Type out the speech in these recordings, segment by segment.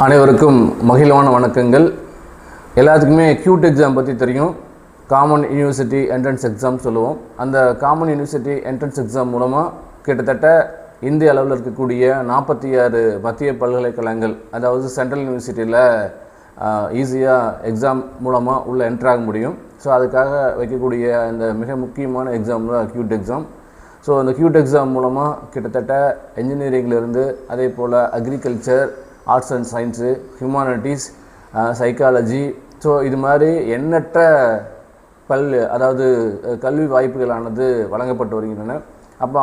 அனைவருக்கும் மகிழ்வான வணக்கங்கள். எல்லாத்துக்குமே கியூட் எக்ஸாம் பற்றி தெரியும். காமன் யூனிவர்சிட்டி என்ட்ரன்ஸ் எக்ஸாம் சொல்லுவோம். அந்த காமன் யூனிவர்சிட்டி என்ட்ரன்ஸ் எக்ஸாம் மூலமாக கிட்டத்தட்ட இந்திய அளவில் இருக்கக்கூடிய 46 மத்திய பல்கலைக்கழகங்கள், அதாவது சென்ட்ரல் யூனிவர்சிட்டியில் ஈஸியாக எக்ஸாம் மூலமாக உள்ளே என்ட்ராக முடியும். ஸோ அதுக்காக வைக்கக்கூடிய இந்த மிக முக்கியமான எக்ஸாம் தான் கியூட் எக்ஸாம். ஸோ அந்த கியூட் எக்ஸாம் மூலமாக கிட்டத்தட்ட என்ஜினியரிங்லேருந்து அதே போல் agriculture, arts and science, humanities, psychology, so இது மாதிரி எண்ணற்ற அதாவது கல்வி வாய்ப்புகளானது வழங்கப்பட்டு வருகின்றன. அப்போ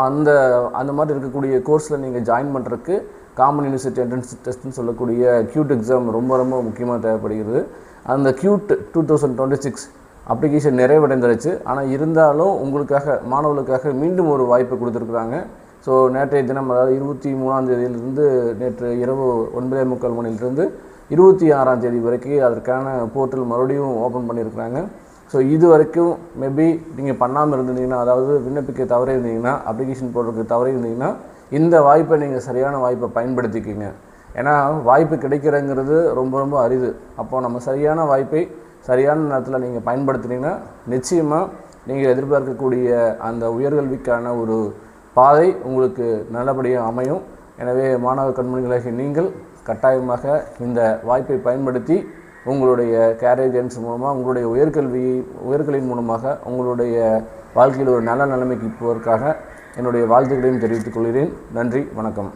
அந்த மாதிரி இருக்கக்கூடிய கோர்ஸில் நீங்கள் ஜாயின் பண்ணுறதுக்கு காமன் யூனிவர்சிட்டி என்ட்ரன்ஸ் டெஸ்ட்னு சொல்லக்கூடிய கியூட் எக்ஸாம் ரொம்ப ரொம்ப முக்கியமாக தேவைப்படுகிறது. அந்த கியூட் 2026 அப்ளிகேஷன் நிறைவடைந்துருச்சு. ஆனால் இருந்தாலும் மாணவர்களுக்காக மீண்டும் ஒரு வாய்ப்பு கொடுத்துருக்குறாங்க. ஸோ நேற்றைய தினம், அதாவது 23ஆம் தேதியிலிருந்து நேற்று இரவு 9:45 மணிலிருந்து 26ஆம் தேதி வரைக்கும் அதற்கான போர்ட்டல் மறுபடியும் ஓப்பன் பண்ணியிருக்கிறாங்க. ஸோ இது வரைக்கும் மேபி நீங்கள் பண்ணாமல் இருந்தீங்கன்னா, அதாவது விண்ணப்பிக்க தவறி இருந்தீங்கன்னா, அப்ளிகேஷன் போடுறதுக்கு தவறி இருந்தீங்கன்னா, இந்த வாய்ப்பை நீங்கள் சரியான வாய்ப்பை பயன்படுத்திக்கிங்க. ஏன்னா வாய்ப்பு கிடைக்கிறங்கிறது ரொம்ப ரொம்ப அரிது. அப்போது நம்ம சரியான வாய்ப்பை சரியான நேரத்தில் நீங்கள் பயன்படுத்தினீங்கன்னா நிச்சயமாக நீங்கள் எதிர்பார்க்கக்கூடிய அந்த உயர்கல்விக்கான ஒரு பாதை உங்களுக்கு நல்லபடியாக அமையும். எனவே மாணவ கண்மணிகளாகிய நீங்கள் கட்டாயமாக இந்த வாய்ப்பை பயன்படுத்தி உங்களுடைய கேரியர் கைடன்ஸ் மூலமாக, உங்களுடைய உயர்கல்வியின் மூலமாக உங்களுடைய வாழ்க்கையில் ஒரு நல்ல நிலைமைக்கு போவதற்காக என்னுடைய வாழ்த்துக்களையும் தெரிவித்துக் கொள்கிறேன். நன்றி, வணக்கம்.